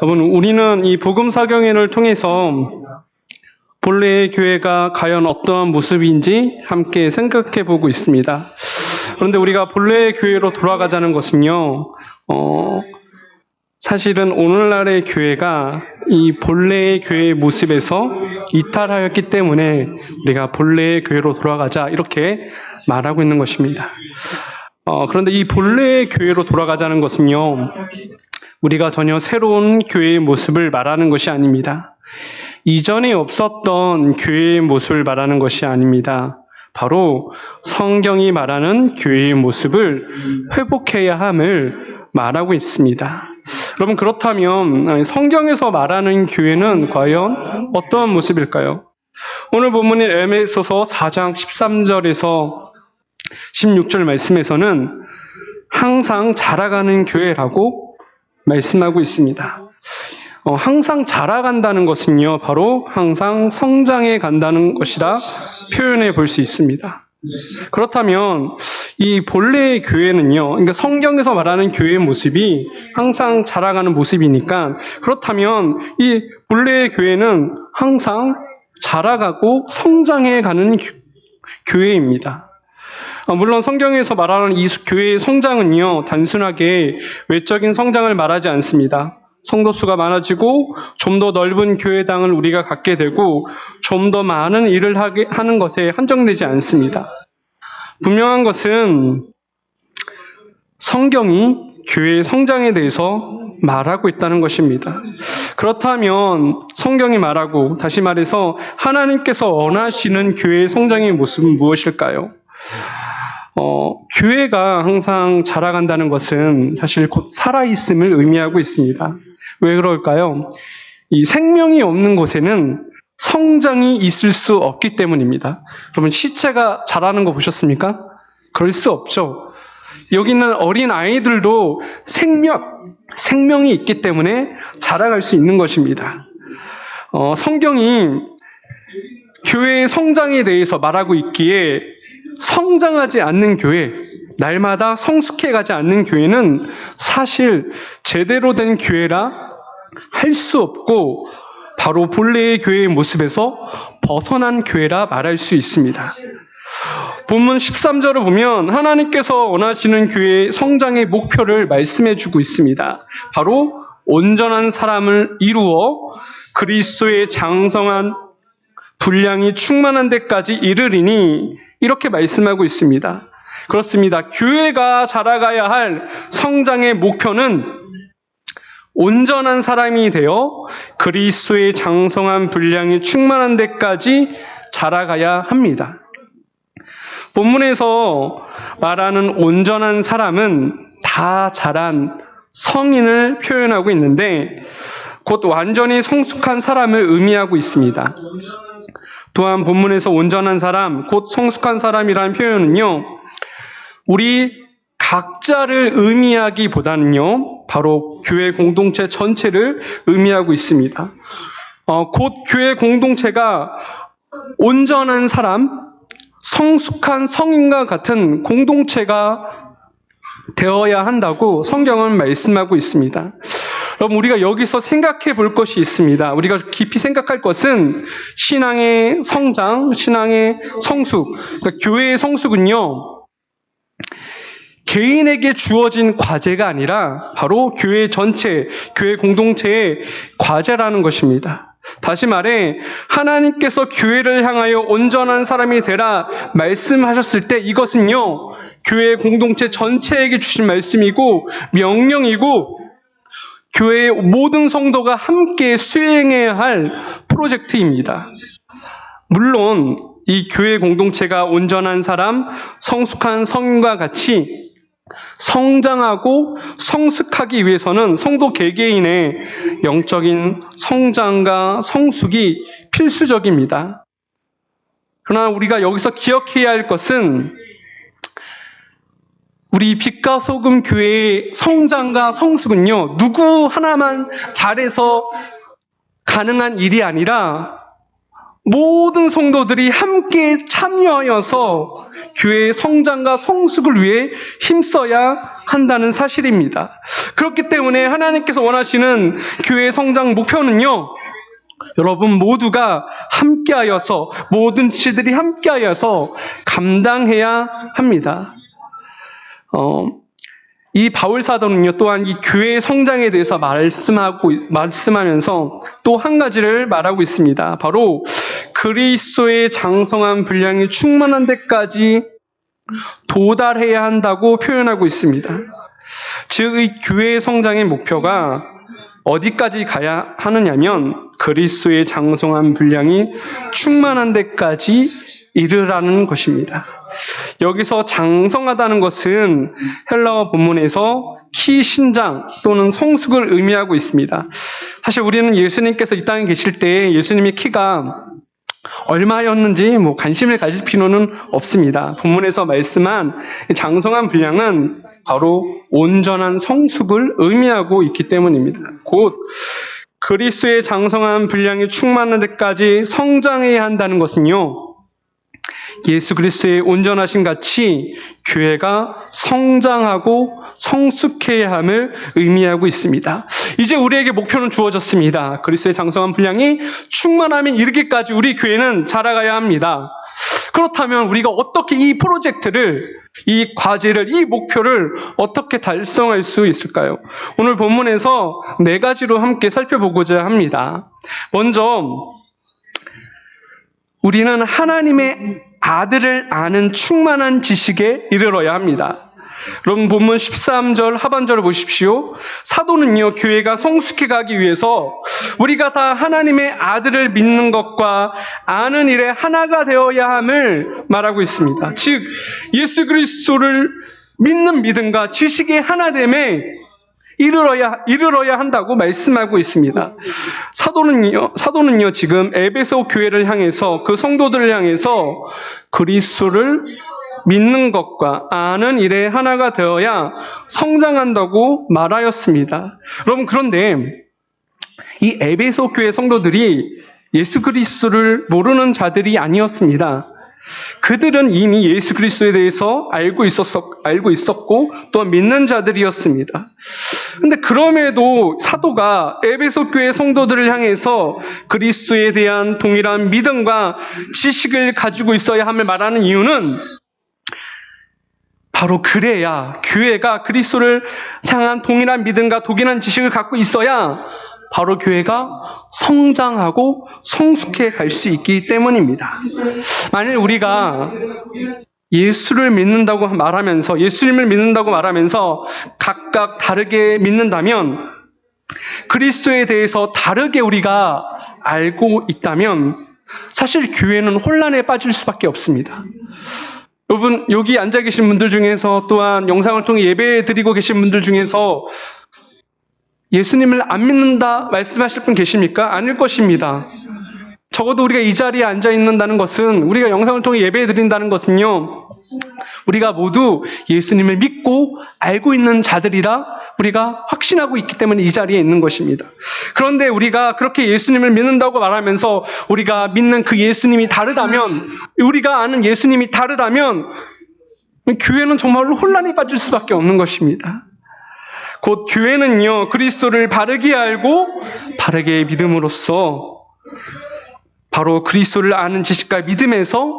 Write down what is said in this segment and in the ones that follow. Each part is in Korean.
여러분, 우리는 이 복음 사경회를 통해서 본래의 교회가 과연 어떠한 모습인지 함께 생각해 보고 있습니다. 그런데 우리가 본래의 교회로 돌아가자는 것은요, 사실은 오늘날의 교회가 이 본래의 교회의 모습에서 이탈하였기 때문에 내가 본래의 교회로 돌아가자 이렇게 말하고 있는 것입니다. 그런데 이 본래의 교회로 돌아가자는 것은요, 우리가 전혀 새로운 교회의 모습을 말하는 것이 아닙니다. 이전에 없었던 교회의 모습을 말하는 것이 아닙니다. 바로 성경이 말하는 교회의 모습을 회복해야 함을 말하고 있습니다. 여러분, 그렇다면 성경에서 말하는 교회는 과연 어떠한 모습일까요? 오늘 본문인 에베소서 4장 13절에서 16절 말씀에서는 항상 자라가는 교회라고 말씀하고 있습니다. 항상 자라간다는 것은요, 바로 항상 성장해 간다는 것이라 표현해 볼 수 있습니다. 그렇다면 이 본래의 교회는요, 그러니까 성경에서 말하는 교회의 모습이 항상 자라가는 모습이니까, 그렇다면 이 본래의 교회는 항상 자라가고 성장해 가는 교회입니다. 물론 성경에서 말하는 이 교회의 성장은요, 단순하게 외적인 성장을 말하지 않습니다. 성도 수가 많아지고 좀 더 넓은 교회당을 우리가 갖게 되고 좀 더 많은 일을 하는 것에 한정되지 않습니다. 분명한 것은 성경이 교회의 성장에 대해서 말하고 있다는 것입니다. 그렇다면 성경이 말하고, 다시 말해서 하나님께서 원하시는 교회의 성장의 모습은 무엇일까요? 교회가 항상 자라간다는 것은 사실 곧 살아있음을 의미하고 있습니다. 왜 그럴까요? 이 생명이 없는 곳에는 성장이 있을 수 없기 때문입니다. 여러분, 시체가 자라는 거 보셨습니까? 그럴 수 없죠. 여기 있는 어린 아이들도 생명이 있기 때문에 자라갈 수 있는 것입니다. 성경이 교회의 성장에 대해서 말하고 있기에 성장하지 않는 교회, 날마다 성숙해가지 않는 교회는 사실 제대로 된 교회라 할 수 없고 바로 본래의 교회의 모습에서 벗어난 교회라 말할 수 있습니다. 본문 13절을 보면 하나님께서 원하시는 교회의 성장의 목표를 말씀해주고 있습니다. 바로 온전한 사람을 이루어 그리스도의 장성한 분량이 충만한 데까지 이르리니 이렇게 말씀하고 있습니다. 그렇습니다. 교회가 자라가야 할 성장의 목표는 온전한 사람이 되어 그리스도의 장성한 분량이 충만한 데까지 자라가야 합니다. 본문에서 말하는 온전한 사람은 다 자란 성인을 표현하고 있는데 곧 완전히 성숙한 사람을 의미하고 있습니다. 또한 본문에서 온전한 사람, 곧 성숙한 사람이라는 표현은요, 우리 각자를 의미하기보다는요, 바로 교회 공동체 전체를 의미하고 있습니다. 곧 교회 공동체가 온전한 사람, 성숙한 성인과 같은 공동체가 되어야 한다고 성경은 말씀하고 있습니다. 여러분, 우리가 여기서 생각해 볼 것이 있습니다. 우리가 깊이 생각할 것은 신앙의 성장, 신앙의 성숙, 그러니까 교회의 성숙은요, 개인에게 주어진 과제가 아니라 바로 교회 전체, 교회 공동체의 과제라는 것입니다. 다시 말해 하나님께서 교회를 향하여 온전한 사람이 되라 말씀하셨을 때 이것은요, 교회 공동체 전체에게 주신 말씀이고 명령이고 교회의 모든 성도가 함께 수행해야 할 프로젝트입니다. 물론 이 교회 공동체가 온전한 사람, 성숙한 성인과 같이 성장하고 성숙하기 위해서는 성도 개개인의 영적인 성장과 성숙이 필수적입니다. 그러나 우리가 여기서 기억해야 할 것은 우리 빛과 소금 교회의 성장과 성숙은요, 누구 하나만 잘해서 가능한 일이 아니라 모든 성도들이 함께 참여하여서 교회의 성장과 성숙을 위해 힘써야 한다는 사실입니다. 그렇기 때문에 하나님께서 원하시는 교회의 성장 목표는요, 여러분 모두가 함께하여서, 모든 지체들이 함께하여서 감당해야 합니다. 이 바울 사도는요, 또한 이 교회의 성장에 대해서 말씀하면서 또 한 가지를 말하고 있습니다. 바로 그리스도의 장성한 분량이 충만한 데까지 도달해야 한다고 표현하고 있습니다. 즉, 이 교회의 성장의 목표가 어디까지 가야 하느냐면 그리스도의 장성한 분량이 충만한 데까지 이르라는 것입니다. 여기서 장성하다는 것은 헬라어 본문에서 키 신장 또는 성숙을 의미하고 있습니다. 사실 우리는 예수님께서 이 땅에 계실 때 예수님의 키가 얼마였는지 관심을 가질 필요는 없습니다. 본문에서 말씀한 장성한 분량은 바로 온전한 성숙을 의미하고 있기 때문입니다. 곧 그리스도의 장성한 분량이 충만한 데까지 성장해야 한다는 것은요, 예수 그리스도의 온전하신 같이 교회가 성장하고 성숙해야 함을 의미하고 있습니다. 이제 우리에게 목표는 주어졌습니다. 그리스도의 장성한 분량이 충만함에 이르기까지 우리 교회는 자라가야 합니다. 그렇다면 우리가 어떻게 이 프로젝트를, 이 과제를, 이 목표를 어떻게 달성할 수 있을까요? 오늘 본문에서 4가지로 함께 살펴보고자 합니다. 먼저 우리는 하나님의 아들을 아는 충만한 지식에 이르러야 합니다. 여러분 본문 13절 하반절을 보십시오. 사도는요, 교회가 성숙해 가기 위해서 우리가 다 하나님의 아들을 믿는 것과 아는 일에 하나가 되어야 함을 말하고 있습니다. 즉 예수 그리스도를 믿는 믿음과 지식의 하나됨에 이르러야 한다고 말씀하고 있습니다. 사도는요, 지금 에베소 교회를 향해서, 그 성도들을 향해서 그리스도를 믿는 것과 아는 일에 하나가 되어야 성장한다고 말하였습니다. 여러분, 그런데 이 에베소 교회 성도들이 예수 그리스도를 모르는 자들이 아니었습니다. 그들은 이미 예수 그리스도에 대해서 알고 있었고 또한 믿는 자들이었습니다. 근데 그럼에도 사도가 에베소 교회 성도들을 향해서 그리스도에 대한 동일한 믿음과 지식을 가지고 있어야 함을 말하는 이유는 바로 그래야 교회가 그리스도를 향한 동일한 믿음과 동일한 지식을 갖고 있어야 바로 교회가 성장하고 성숙해 갈 수 있기 때문입니다. 만일 우리가 예수님을 믿는다고 말하면서 각각 다르게 믿는다면, 그리스도에 대해서 다르게 우리가 알고 있다면 사실 교회는 혼란에 빠질 수밖에 없습니다. 여러분, 여기 앉아 계신 분들 중에서 또한 영상을 통해 예배 드리고 계신 분들 중에서 예수님을 안 믿는다 말씀하실 분 계십니까? 아닐 것입니다. 적어도 우리가 이 자리에 앉아 있는다는 것은, 우리가 영상을 통해 예배 드린다는 것은요, 우리가 모두 예수님을 믿고 알고 있는 자들이라 우리가 확신하고 있기 때문에 이 자리에 있는 것입니다. 그런데 우리가 그렇게 예수님을 믿는다고 말하면서 우리가 믿는 그 예수님이 다르다면, 우리가 아는 예수님이 다르다면 교회는 정말로 혼란에 빠질 수밖에 없는 것입니다. 곧 교회는요, 그리스도를 바르게 알고 바르게 믿음으로써 바로 그리스도를 아는 지식과 믿음에서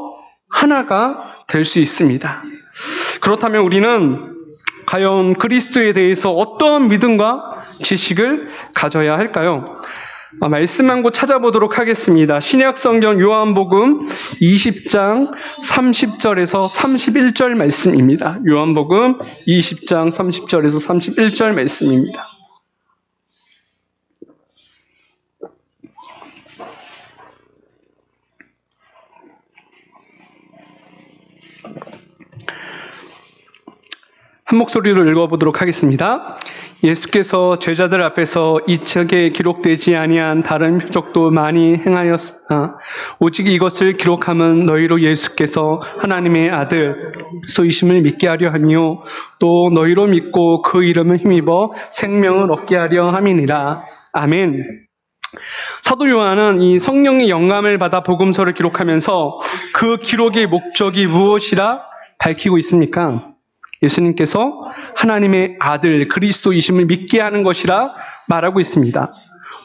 하나가 될 수 있습니다. 그렇다면 우리는 과연 그리스도에 대해서 어떠한 믿음과 지식을 가져야 할까요? 말씀한 곳 찾아보도록 하겠습니다. 신약 성경 요한복음 20장 30절에서 31절 말씀입니다. 요한복음 20장 30절에서 31절 말씀입니다. 한 목소리로 읽어보도록 하겠습니다. 예수께서 제자들 앞에서 이 책에 기록되지 아니한 다른 표적도 많이 행하였으나 오직 이것을 기록함은 너희로 예수께서 하나님의 아들 그리스도이심을 믿게 하려 하니요 또 너희로 믿고 그 이름을 힘입어 생명을 얻게 하려 함이니라. 아멘. 사도 요한은 이 성령의 영감을 받아 복음서를 기록하면서 그 기록의 목적이 무엇이라 밝히고 있습니까? 예수님께서 하나님의 아들 그리스도이심을 믿게 하는 것이라 말하고 있습니다.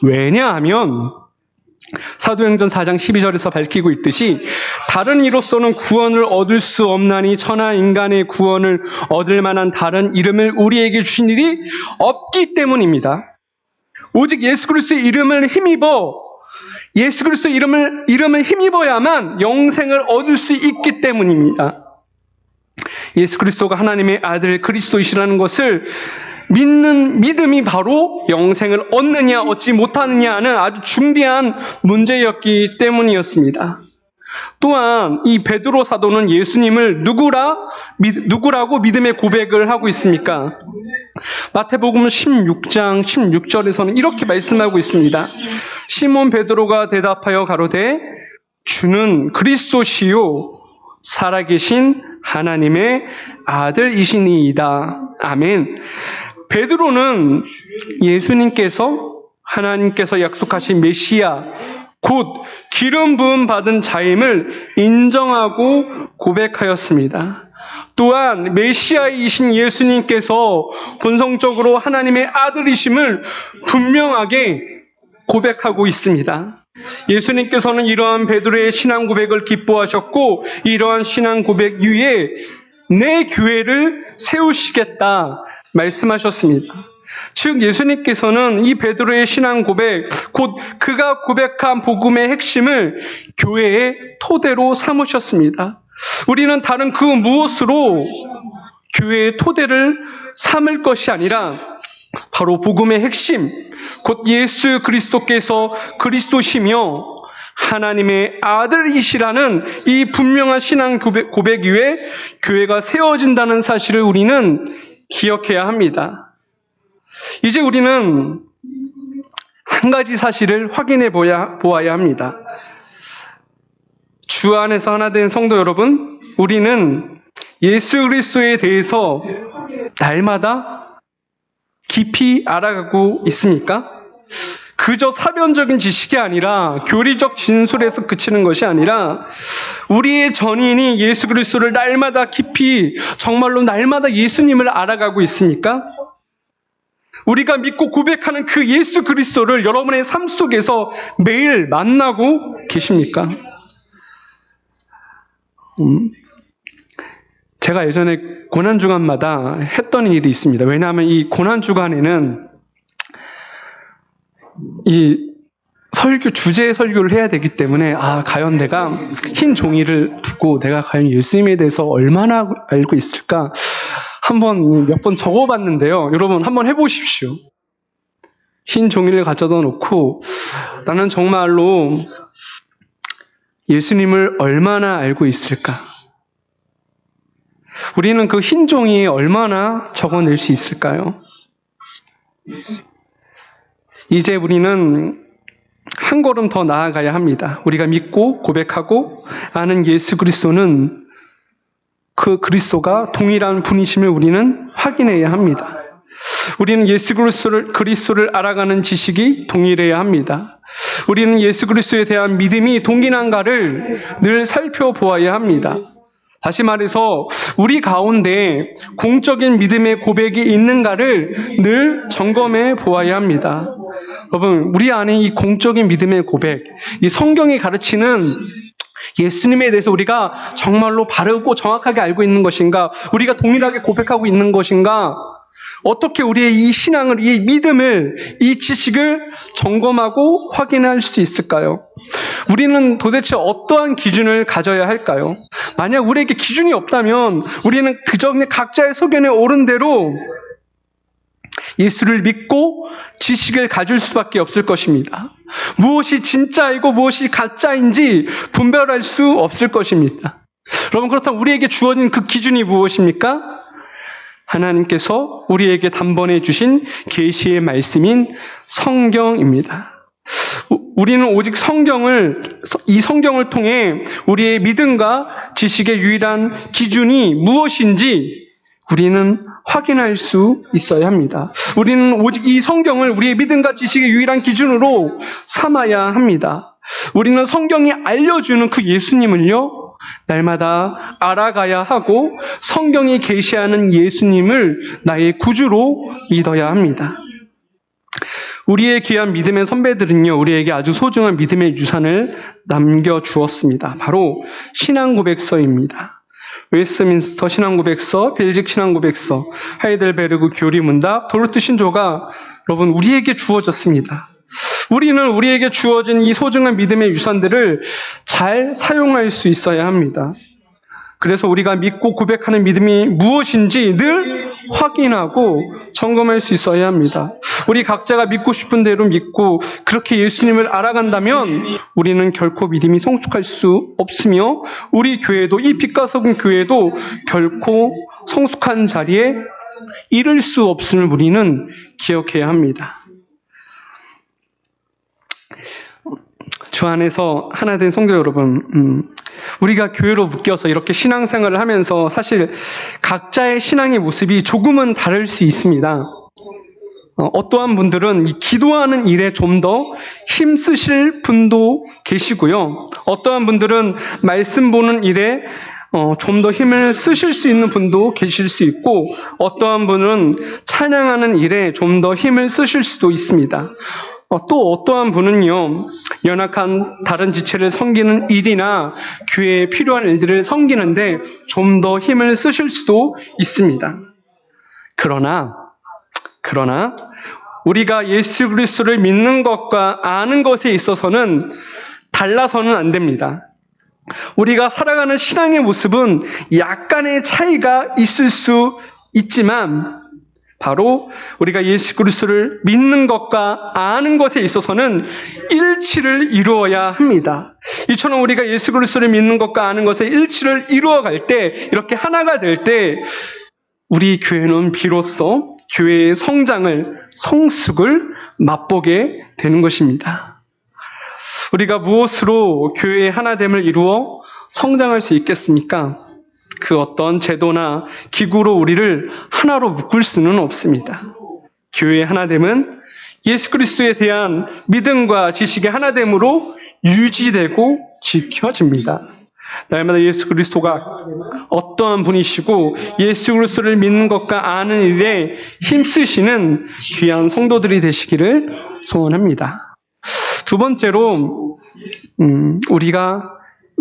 왜냐하면 사도행전 4장 12절에서 밝히고 있듯이 다른 이로서는 구원을 얻을 수 없나니 천하 인간의 구원을 얻을 만한 다른 이름을 우리에게 주신 일이 없기 때문입니다. 오직 예수 그리스도의 이름을 힘입어 예수 그리스도의 이름을 힘입어야만 영생을 얻을 수 있기 때문입니다. 예수 그리스도가 하나님의 아들 그리스도이시라는 것을 믿는 믿음이 바로 영생을 얻느냐 얻지 못하느냐 하는 아주 중대한 문제였기 때문이었습니다. 또한 이 베드로 사도는 예수님을 누구라고 믿음의 고백을 하고 있습니까? 마태복음 16장 16절에서는 이렇게 말씀하고 있습니다. 시몬 베드로가 대답하여 가로되 주는 그리스도시요 살아계신 하나님의 아들이시니이다. 아멘. 베드로는 하나님께서 약속하신 메시아, 곧 기름 부음 받은 자임을 인정하고 고백하였습니다. 또한 메시아이신 예수님께서 본성적으로 하나님의 아들이심을 분명하게 고백하고 있습니다. 예수님께서는 이러한 베드로의 신앙 고백을 기뻐하셨고 이러한 신앙 고백 위에 내 교회를 세우시겠다 말씀하셨습니다. 즉 예수님께서는 이 베드로의 신앙 고백, 곧 그가 고백한 복음의 핵심을 교회의 토대로 삼으셨습니다. 우리는 다른 그 무엇으로 교회의 토대를 삼을 것이 아니라 바로 복음의 핵심, 곧 예수 그리스도께서 그리스도시며 하나님의 아들이시라는 이 분명한 신앙 고백 위에 교회가 세워진다는 사실을 우리는 기억해야 합니다. 이제 우리는 한 가지 사실을 확인해 보아야 합니다. 주 안에서 하나 된 성도 여러분, 우리는 예수 그리스도에 대해서 날마다 깊이 알아가고 있습니까? 그저 사변적인 지식이 아니라 교리적 진술에서 그치는 것이 아니라 우리의 전인이 예수 그리스도를 날마다 깊이 정말로 날마다 예수님을 알아가고 있습니까? 우리가 믿고 고백하는 그 예수 그리스도를 여러분의 삶 속에서 매일 만나고 계십니까? 제가 예전에 고난주간마다 했던 일이 있습니다. 왜냐하면 이 고난주간에는 이 주제 설교를 해야 되기 때문에 과연 내가 흰 종이를 두고 내가 과연 예수님에 대해서 얼마나 알고 있을까 몇 번 적어봤는데요. 여러분 한번 해보십시오. 흰 종이를 가져다 놓고 나는 정말로 예수님을 얼마나 알고 있을까? 우리는 그 흰 종이에 얼마나 적어낼 수 있을까요? 이제 우리는 한 걸음 더 나아가야 합니다. 우리가 믿고 고백하고 아는 예수 그리스도는 그 그리스도가 동일한 분이심을 우리는 확인해야 합니다. 우리는 예수 그리스도를 알아가는 지식이 동일해야 합니다. 우리는 예수 그리스도에 대한 믿음이 동일한가를 늘 살펴보아야 합니다. 다시 말해서 우리 가운데 공적인 믿음의 고백이 있는가를 늘 점검해 보아야 합니다. 여러분, 우리 안에 이 공적인 믿음의 고백, 이 성경이 가르치는 예수님에 대해서 우리가 정말로 바르고 정확하게 알고 있는 것인가? 우리가 동일하게 고백하고 있는 것인가? 어떻게 우리의 이 신앙을, 이 믿음을, 이 지식을 점검하고 확인할 수 있을까요? 우리는 도대체 어떠한 기준을 가져야 할까요? 만약 우리에게 기준이 없다면 우리는 그저 각자의 소견에 옳은 대로 예수를 믿고 지식을 가질 수밖에 없을 것입니다. 무엇이 진짜이고 무엇이 가짜인지 분별할 수 없을 것입니다. 여러분, 그렇다면 우리에게 주어진 그 기준이 무엇입니까? 하나님께서 우리에게 단번에 주신 계시의 말씀인 성경입니다. 우리는 오직 이 성경을 통해 우리의 믿음과 지식의 유일한 기준이 무엇인지 우리는 확인할 수 있어야 합니다. 우리는 오직 이 성경을 우리의 믿음과 지식의 유일한 기준으로 삼아야 합니다. 우리는 성경이 알려주는 그 예수님을요, 날마다 알아가야 하고 성경이 계시하는 예수님을 나의 구주로 믿어야 합니다. 우리의 귀한 믿음의 선배들은요, 우리에게 아주 소중한 믿음의 유산을 남겨주었습니다. 바로 신앙고백서입니다. 웨스트민스터 신앙고백서, 벨직 신앙고백서, 하이델베르그 교리문답, 도르트 신조가 여러분 우리에게 주어졌습니다. 우리는 우리에게 주어진 이 소중한 믿음의 유산들을 잘 사용할 수 있어야 합니다. 그래서 우리가 믿고 고백하는 믿음이 무엇인지 늘 확인하고 점검할 수 있어야 합니다. 우리 각자가 믿고 싶은 대로 믿고 그렇게 예수님을 알아간다면 우리는 결코 믿음이 성숙할 수 없으며 우리 교회도, 이 빛과 섞은 교회도 결코 성숙한 자리에 이를 수 없음을 우리는 기억해야 합니다. 주 안에서 하나된 성도 여러분, 우리가 교회로 묶여서 이렇게 신앙생활을 하면서 사실 각자의 신앙의 모습이 조금은 다를 수 있습니다. 어떠한 분들은 이 기도하는 일에 좀 더 힘쓰실 분도 계시고요. 어떠한 분들은 말씀 보는 일에 좀 더 힘을 쓰실 수 있는 분도 계실 수 있고, 어떠한 분은 찬양하는 일에 좀 더 힘을 쓰실 수도 있습니다. 또 어떠한 분은요, 연약한 다른 지체를 섬기는 일이나 교회에 필요한 일들을 섬기는데 좀 더 힘을 쓰실 수도 있습니다. 그러나 우리가 예수 그리스도를 믿는 것과 아는 것에 있어서는 달라서는 안 됩니다. 우리가 살아가는 신앙의 모습은 약간의 차이가 있을 수 있지만 바로 우리가 예수 그리스도를 믿는 것과 아는 것에 있어서는 일치를 이루어야 합니다. 이처럼 우리가 예수 그리스도를 믿는 것과 아는 것에 일치를 이루어갈 때, 이렇게 하나가 될 때 우리 교회는 비로소 교회의 성숙을 맛보게 되는 것입니다. 우리가 무엇으로 교회의 하나됨을 이루어 성장할 수 있겠습니까? 그 어떤 제도나 기구로 우리를 하나로 묶을 수는 없습니다. 교회의 하나됨은 예수 그리스도에 대한 믿음과 지식의 하나됨으로 유지되고 지켜집니다. 날마다 예수 그리스도가 어떠한 분이시고 예수 그리스도를 믿는 것과 아는 일에 힘쓰시는 귀한 성도들이 되시기를 소원합니다. 두 번째로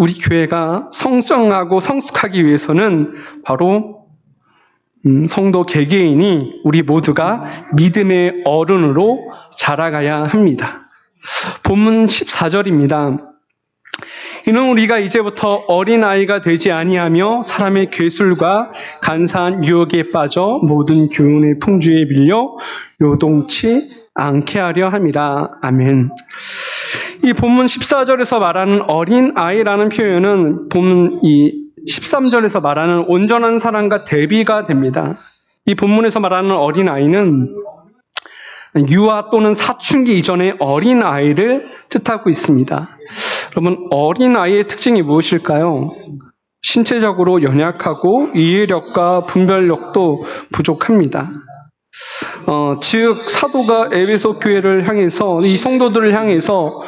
우리 교회가 성장하고 성숙하기 위해서는 바로 성도 개개인이 우리 모두가 믿음의 어른으로 자라가야 합니다. 본문 14절입니다. 이는 우리가 이제부터 어린아이가 되지 아니하며 사람의 괴술과 간사한 유혹에 빠져 모든 교훈의 풍주에 밀려 요동치 않게 하려 함이라. 아멘. 이 본문 14절에서 말하는 어린아이라는 표현은 본문 이 13절에서 말하는 온전한 사람과 대비가 됩니다. 이 본문에서 말하는 어린아이는 유아 또는 사춘기 이전의 어린아이를 뜻하고 있습니다. 여러분, 어린아이의 특징이 무엇일까요? 신체적으로 연약하고 이해력과 분별력도 부족합니다. 즉 사도가 에베소 교회를 향해서, 이 성도들을 향해서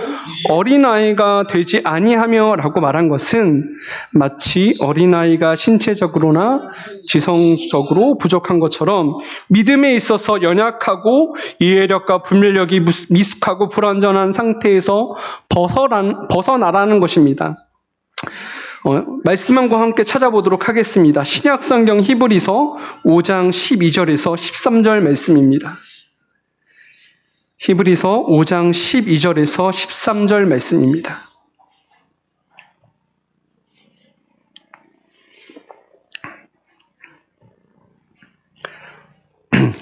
어린아이가 되지 아니하며 라고 말한 것은 마치 어린아이가 신체적으로나 지성적으로 부족한 것처럼 믿음에 있어서 연약하고 이해력과 분별력이 미숙하고 불완전한 상태에서 벗어나라는 것입니다. 말씀과 함께 찾아보도록 하겠습니다. 신약성경 히브리서 5장 12절에서 13절 말씀입니다. 히브리서 5장 12절에서 13절 말씀입니다.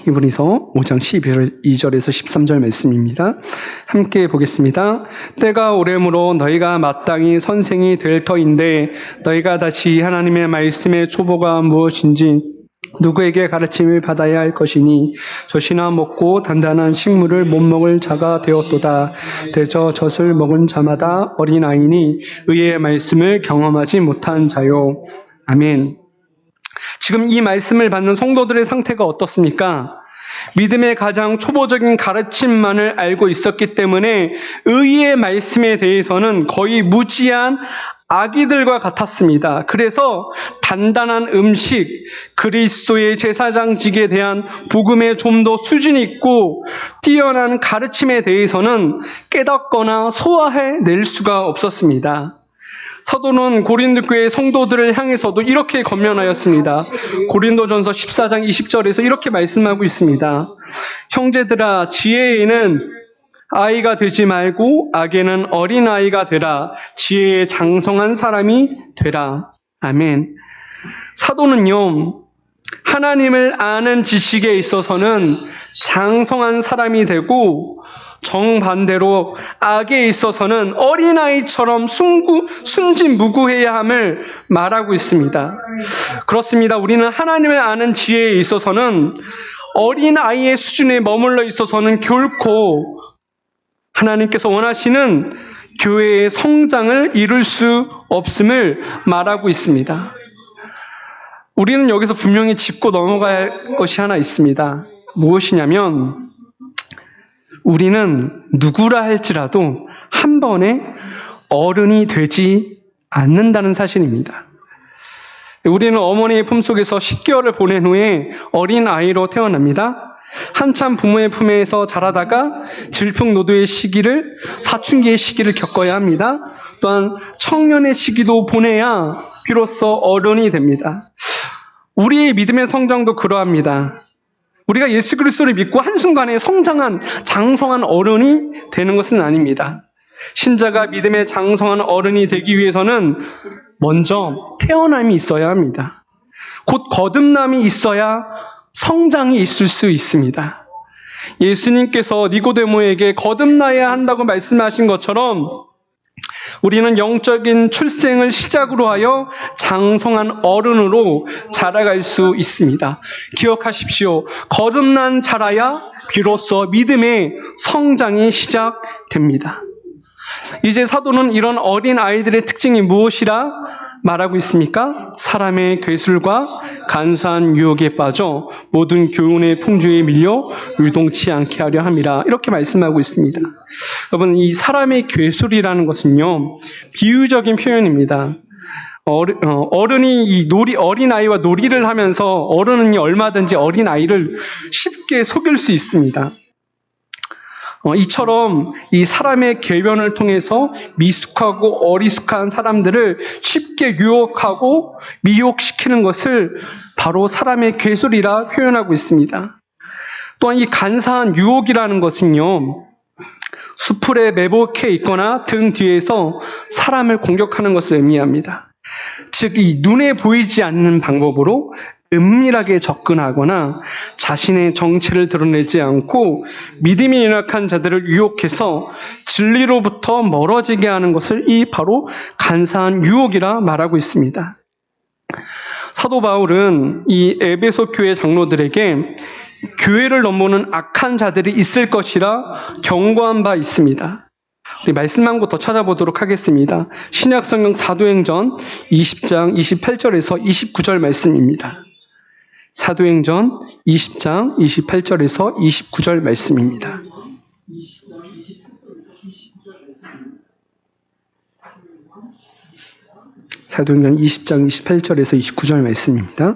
히브리서 5장 12절에서 13절 말씀입니다. 함께 보겠습니다. 때가 오래므로 너희가 마땅히 선생이 될 터인데 너희가 다시 하나님의 말씀의 초보가 무엇인지 누구에게 가르침을 받아야 할 것이니 젖이나 먹고 단단한 식물을 못 먹을 자가 되었도다. 대저 젖을 먹은 자마다 어린아이니 의의 말씀을 경험하지 못한 자요. 아멘. 지금 이 말씀을 받는 성도들의 상태가 어떻습니까? 믿음의 가장 초보적인 가르침만을 알고 있었기 때문에 의의 말씀에 대해서는 거의 무지한 아기들과 같았습니다. 그래서 단단한 음식, 그리스도의 제사장직에 대한 복음에 좀 더 수준이 있고 뛰어난 가르침에 대해서는 깨닫거나 소화해낼 수가 없었습니다. 사도는 고린도 교회 성도들을 향해서도 이렇게 권면하였습니다. 고린도전서 14장 20절에서 이렇게 말씀하고 있습니다. 형제들아, 지혜에는 아이가 되지 말고 악에는 어린아이가 되라. 지혜에 장성한 사람이 되라. 아멘. 사도는요, 하나님을 아는 지식에 있어서는 장성한 사람이 되고 정반대로 악에 있어서는 어린아이처럼 순진무구해야 함을 말하고 있습니다. 그렇습니다. 우리는 하나님을 아는 지혜에 있어서는 어린아이의 수준에 머물러 있어서는 결코 하나님께서 원하시는 교회의 성장을 이룰 수 없음을 말하고 있습니다. 우리는 여기서 분명히 짚고 넘어갈 것이 하나 있습니다. 무엇이냐면 우리는 누구라 할지라도 한 번에 어른이 되지 않는다는 사실입니다. 우리는 어머니의 품속에서 10개월을 보낸 후에 어린아이로 태어납니다. 한참 부모의 품에서 자라다가 질풍노도의 시기를, 사춘기의 시기를 겪어야 합니다. 또한 청년의 시기도 보내야 비로소 어른이 됩니다. 우리의 믿음의 성장도 그러합니다. 우리가 예수 그리스도를 믿고 한순간에 성장한 장성한 어른이 되는 것은 아닙니다. 신자가 믿음의 장성한 어른이 되기 위해서는 먼저 태어남이 있어야 합니다. 곧 거듭남이 있어야 성장이 있을 수 있습니다. 예수님께서 니고데모에게 거듭나야 한다고 말씀하신 것처럼 우리는 영적인 출생을 시작으로 하여 장성한 어른으로 자라갈 수 있습니다. 기억하십시오. 거듭난 자라야 비로소 믿음의 성장이 시작됩니다. 이제 사도는 이런 어린 아이들의 특징이 무엇이라 말하고 있습니까? 사람의 괴술과 간사한 유혹에 빠져 모든 교훈의 풍조에 밀려 유동치 않게 하려 함이라. 이렇게 말씀하고 있습니다. 여러분, 이 사람의 괴술이라는 것은요, 비유적인 표현입니다. 어른이 어린아이와 놀이를 하면서 어른은 얼마든지 어린아이를 쉽게 속일 수 있습니다. 이처럼 이 사람의 궤변을 통해서 미숙하고 어리숙한 사람들을 쉽게 유혹하고 미혹시키는 것을 바로 사람의 괴술이라 표현하고 있습니다. 또한 이 간사한 유혹이라는 것은요, 수풀에 매복해 있거나 등 뒤에서 사람을 공격하는 것을 의미합니다. 즉, 이 눈에 보이지 않는 방법으로 은밀하게 접근하거나 자신의 정체를 드러내지 않고 믿음이 연약한 자들을 유혹해서 진리로부터 멀어지게 하는 것을 이 바로 간사한 유혹이라 말하고 있습니다. 사도 바울은 이 에베소 교회 장로들에게 교회를 넘보는 악한 자들이 있을 것이라 경고한 바 있습니다. 우리 말씀 한 곳 더 찾아보도록 하겠습니다. 신약성경 사도행전 20장 28절에서 29절 말씀입니다. 사도행전 20장 28절에서 29절 말씀입니다. 사도행전 20장 28절에서 29절 말씀입니다.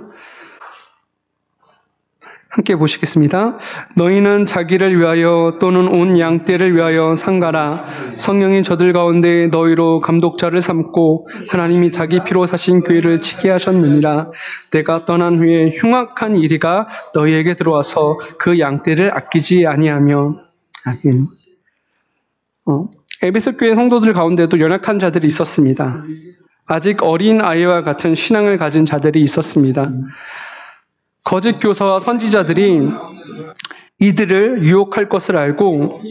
함께 보시겠습니다. 너희는 자기를 위하여 또는 온 양떼를 위하여 상가라. 성령이 저들 가운데 너희로 감독자를 삼고 하나님이 자기 피로 사신 교회를 지게 하셨느니라. 내가 떠난 후에 흉악한 이리가 너희에게 들어와서 그 양떼를 아끼지 아니하며. 아멘. 에베소 교회 성도들 가운데도 연약한 자들이 있었습니다. 아직 어린 아이와 같은 신앙을 가진 자들이 있었습니다. 거짓 교사와 선지자들이 이들을 유혹할 것을 알고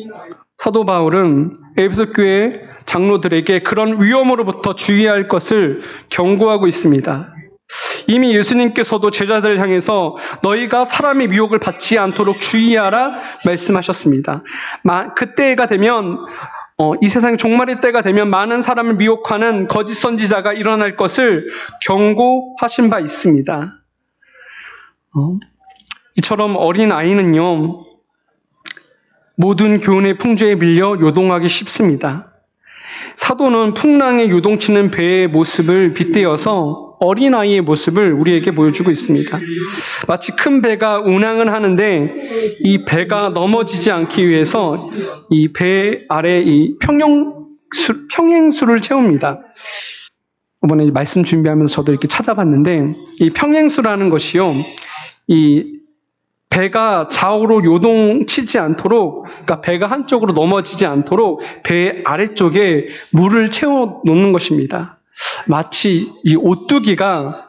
사도 바울은 에베소 교회 장로들에게 그런 위험으로부터 주의해야 할 것을 경고하고 있습니다. 이미 예수님께서도 제자들을 향해서 너희가 사람의 미혹을 받지 않도록 주의하라 말씀하셨습니다. 그때가 되면 이 세상 종말의 때가 되면 많은 사람을 미혹하는 거짓 선지자가 일어날 것을 경고하신 바 있습니다. 이처럼 어린 아이는요, 모든 교훈의 풍조에 밀려 요동하기 쉽습니다. 사도는 풍랑에 요동치는 배의 모습을 빗대어서 어린아이의 모습을 우리에게 보여주고 있습니다. 마치 큰 배가 운항을 하는데 이 배가 넘어지지 않기 위해서 이 배 아래 이 평행수를 채웁니다. 이번에 말씀 준비하면서 저도 이렇게 찾아봤는데 이 평행수라는 것이요, 이 배가 좌우로 요동치지 않도록, 그러니까 배가 한쪽으로 넘어지지 않도록 배 아래쪽에 물을 채워 놓는 것입니다. 마치 이 오뚜기가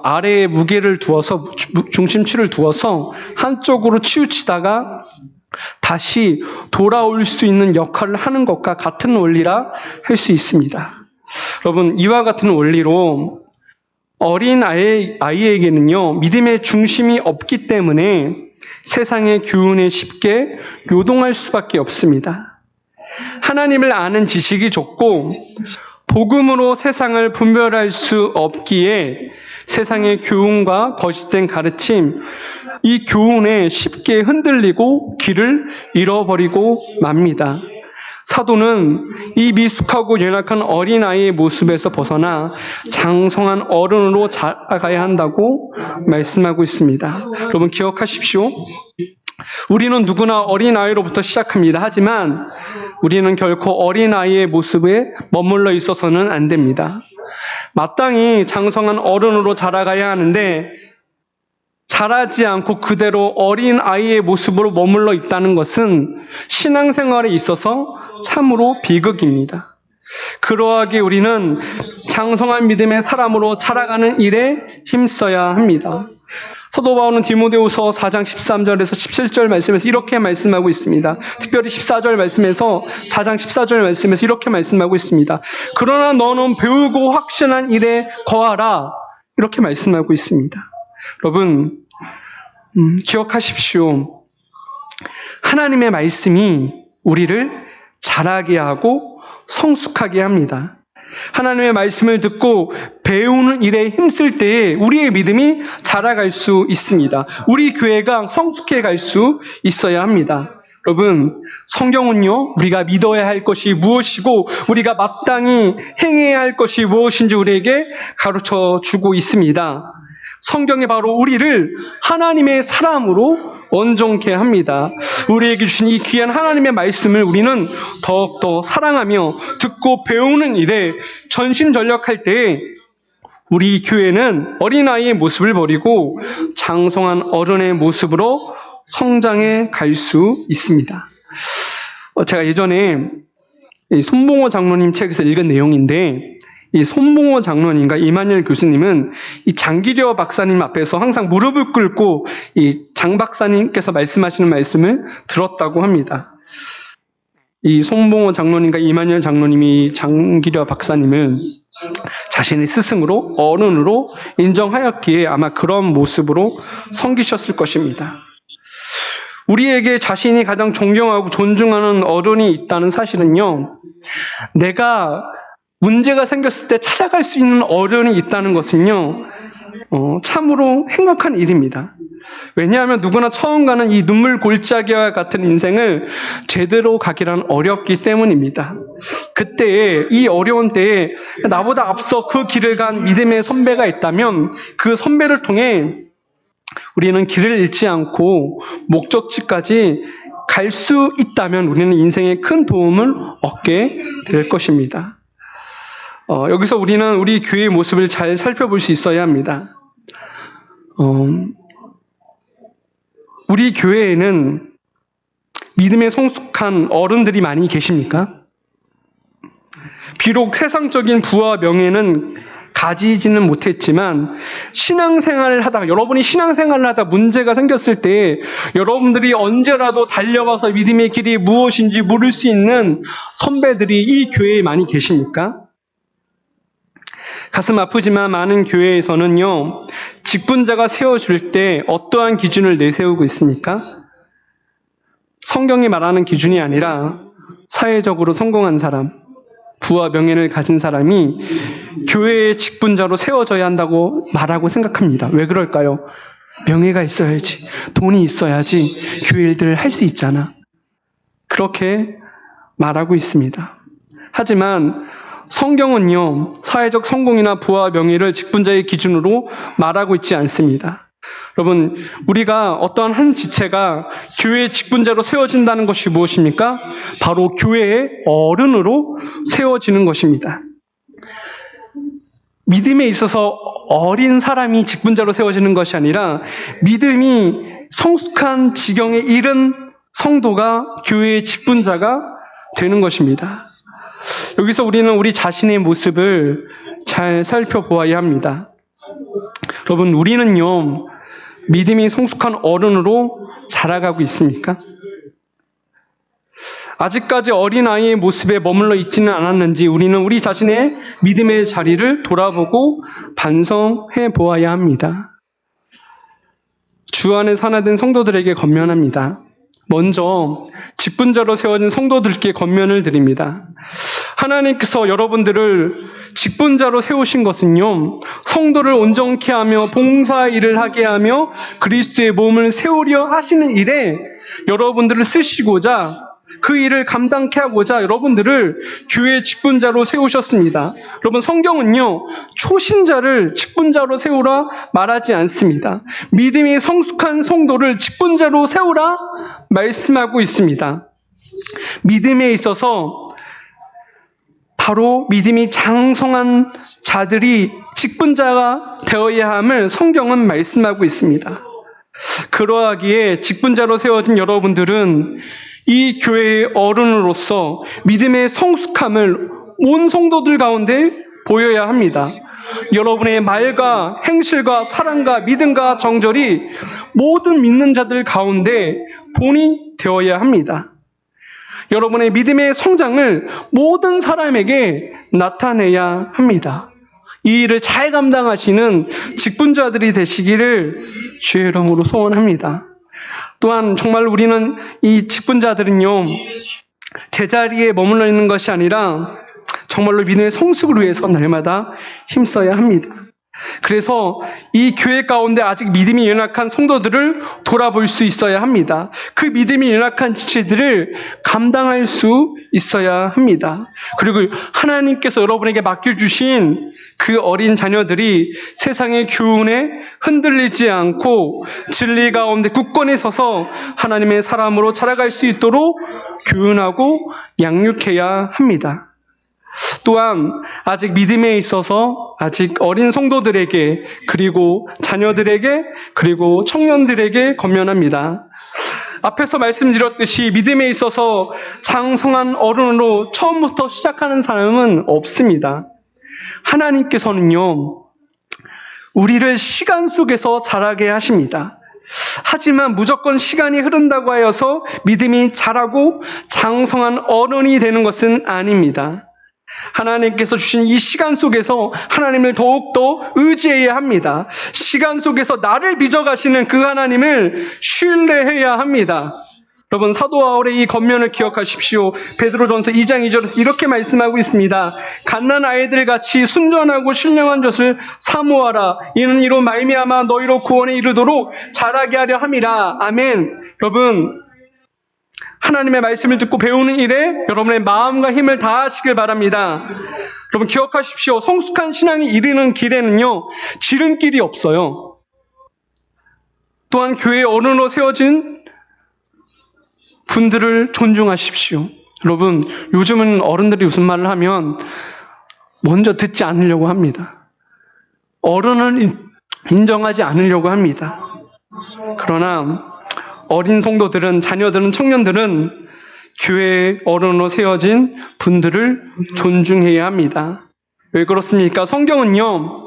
아래에 무게를 두어서, 중심치를 두어서 한쪽으로 치우치다가 다시 돌아올 수 있는 역할을 하는 것과 같은 원리라 할 수 있습니다. 여러분, 이와 같은 원리로 어린 아이에게는요, 믿음의 중심이 없기 때문에 세상의 교훈에 쉽게 요동할 수밖에 없습니다. 하나님을 아는 지식이 적고 복음으로 세상을 분별할 수 없기에 세상의 교훈과 거짓된 가르침, 이 교훈에 쉽게 흔들리고 길을 잃어버리고 맙니다. 사도는 이 미숙하고 연약한 어린아이의 모습에서 벗어나 장성한 어른으로 자라가야 한다고 말씀하고 있습니다. 여러분 기억하십시오. 우리는 누구나 어린아이로부터 시작합니다. 하지만 우리는 결코 어린아이의 모습에 머물러 있어서는 안 됩니다. 마땅히 장성한 어른으로 자라가야 하는데 자라지 않고 그대로 어린아이의 모습으로 머물러 있다는 것은 신앙생활에 있어서 참으로 비극입니다. 그러하게 우리는 장성한 믿음의 사람으로 자라가는 일에 힘써야 합니다. 사도 바울은 디모데후서 4장 13절에서 17절 말씀에서 이렇게 말씀하고 있습니다. 특별히 14절 말씀에서 4장 14절 말씀에서 이렇게 말씀하고 있습니다. 그러나 너는 배우고 확신한 일에 거하라, 이렇게 말씀하고 있습니다. 여러분, 기억하십시오. 하나님의 말씀이 우리를 자라게 하고 성숙하게 합니다. 하나님의 말씀을 듣고 배우는 일에 힘쓸 때에 우리의 믿음이 자라갈 수 있습니다. 우리 교회가 성숙해 갈 수 있어야 합니다. 여러분, 성경은요, 우리가 믿어야 할 것이 무엇이고 우리가 마땅히 행해야 할 것이 무엇인지 우리에게 가르쳐 주고 있습니다. 성경이 바로 우리를 하나님의 사람으로 온전케 합니다. 우리에게 주신 이 귀한 하나님의 말씀을 우리는 더욱더 사랑하며 듣고 배우는 일에 전심전력할 때에 우리 교회는 어린아이의 모습을 버리고 장성한 어른의 모습으로 성장해 갈 수 있습니다. 제가 예전에 손봉호 장로님 책에서 읽은 내용인데, 이 손봉호 장로님과 이만열 교수님은 이 장기려 박사님 앞에서 항상 무릎을 꿇고 이 장 박사님께서 말씀하시는 말씀을 들었다고 합니다. 이 손봉호 장로님과 이만열 장로님이 장기려 박사님을 자신의 스승으로, 어른으로 인정하였기에 아마 그런 모습으로 섬기셨을 것입니다. 우리에게 자신이 가장 존경하고 존중하는 어른이 있다는 사실은요, 내가 문제가 생겼을 때 찾아갈 수 있는 어른이 있다는 것은요, 참으로 행복한 일입니다. 왜냐하면 누구나 처음 가는 이 눈물 골짜기와 같은 인생을 제대로 가기란 어렵기 때문입니다. 그때에, 이 어려운 때에 나보다 앞서 그 길을 간 믿음의 선배가 있다면 그 선배를 통해 우리는 길을 잃지 않고 목적지까지 갈 수 있다면 우리는 인생에 큰 도움을 얻게 될 것입니다. 여기서 우리는 우리 교회의 모습을 잘 살펴볼 수 있어야 합니다. 우리 교회에는 믿음에 성숙한 어른들이 많이 계십니까? 비록 세상적인 부와 명예는 가지지는 못했지만 신앙생활을 하다가, 여러분이 신앙생활을 하다 문제가 생겼을 때 여러분들이 언제라도 달려와서 믿음의 길이 무엇인지 물을 수 있는 선배들이 이 교회에 많이 계십니까? 가슴 아프지만 많은 교회에서는요, 직분자가 세워줄 때 어떠한 기준을 내세우고 있습니까? 성경이 말하는 기준이 아니라 사회적으로 성공한 사람, 부와 명예를 가진 사람이 교회의 직분자로 세워져야 한다고 말하고 생각합니다. 왜 그럴까요? 명예가 있어야지, 돈이 있어야지 교회 일들을 할 수 있잖아. 그렇게 말하고 있습니다. 하지만 성경은요, 사회적 성공이나 부와 명예를 직분자의 기준으로 말하고 있지 않습니다. 여러분, 우리가 어떠한 한 지체가 교회의 직분자로 세워진다는 것이 무엇입니까? 바로 교회의 어른으로 세워지는 것입니다. 믿음에 있어서 어린 사람이 직분자로 세워지는 것이 아니라 믿음이 성숙한 지경에 이른 성도가 교회의 직분자가 되는 것입니다. 여기서 우리는 우리 자신의 모습을 잘 살펴보아야 합니다. 여러분, 우리는요, 믿음이 성숙한 어른으로 자라가고 있습니까? 아직까지 어린아이의 모습에 머물러 있지는 않았는지 우리는 우리 자신의 믿음의 자리를 돌아보고 반성해 보아야 합니다. 주 안에 산화된 성도들에게 권면합니다. 먼저 직분자로 세워진 성도들께 권면을 드립니다. 하나님께서 여러분들을 직분자로 세우신 것은요, 성도를 온전케 하며 봉사 일을 하게 하며 그리스도의 몸을 세우려 하시는 일에 여러분들을 쓰시고자, 그 일을 감당케 하고자 여러분들을 교회 직분자로 세우셨습니다. 여러분, 성경은요, 초신자를 직분자로 세우라 말하지 않습니다. 믿음이 성숙한 성도를 직분자로 세우라 말씀하고 있습니다. 믿음에 있어서 바로 믿음이 장성한 자들이 직분자가 되어야 함을 성경은 말씀하고 있습니다. 그러하기에 직분자로 세워진 여러분들은 이 교회의 어른으로서 믿음의 성숙함을 온 성도들 가운데 보여야 합니다. 여러분의 말과 행실과 사랑과 믿음과 정절이 모든 믿는 자들 가운데 본이 되어야 합니다. 여러분의 믿음의 성장을 모든 사람에게 나타내야 합니다. 이 일을 잘 감당하시는 직분자들이 되시기를 주의 이름으로 소원합니다. 또한 정말 우리는 이 직분자들은요, 제자리에 머물러 있는 것이 아니라 정말로 믿음의 성숙을 위해서 날마다 힘써야 합니다. 그래서 이 교회 가운데 아직 믿음이 연약한 성도들을 돌아볼 수 있어야 합니다. 그 믿음이 연약한 지체들을 감당할 수 있어야 합니다. 그리고 하나님께서 여러분에게 맡겨주신 그 어린 자녀들이 세상의 교훈에 흔들리지 않고 진리 가운데 굳건히 서서 하나님의 사람으로 자라갈 수 있도록 교훈하고 양육해야 합니다. 또한 아직 믿음에 있어서 아직 어린 성도들에게, 그리고 자녀들에게, 그리고 청년들에게 권면합니다. 앞에서 말씀드렸듯이 믿음에 있어서 장성한 어른으로 처음부터 시작하는 사람은 없습니다. 하나님께서는요, 우리를 시간 속에서 자라게 하십니다. 하지만 무조건 시간이 흐른다고 하여서 믿음이 자라고 장성한 어른이 되는 것은 아닙니다. 하나님께서 주신 이 시간 속에서 하나님을 더욱더 의지해야 합니다. 시간 속에서 나를 빚어가시는 그 하나님을 신뢰해야 합니다. 여러분, 사도 바울의 이 권면을 기억하십시오. 베드로전서 2장 2절에서 이렇게 말씀하고 있습니다. 갓난 아이들 같이 순전하고 신령한 젖을 사모하라. 이는 이로 말미암아 너희로 구원에 이르도록 자라게 하려 함이라. 아멘. 여러분, 하나님의 말씀을 듣고 배우는 일에 여러분의 마음과 힘을 다하시길 바랍니다. 여러분, 기억하십시오. 성숙한 신앙이 이르는 길에는요, 지름길이 없어요. 또한 교회의 어른으로 세워진 분들을 존중하십시오. 여러분, 요즘은 어른들이 무슨 말을 하면 먼저 듣지 않으려고 합니다. 어른을 인정하지 않으려고 합니다. 그러나 어린 성도들은, 자녀들은, 청년들은 교회의 어른으로 세워진 분들을 존중해야 합니다. 왜 그렇습니까? 성경은요,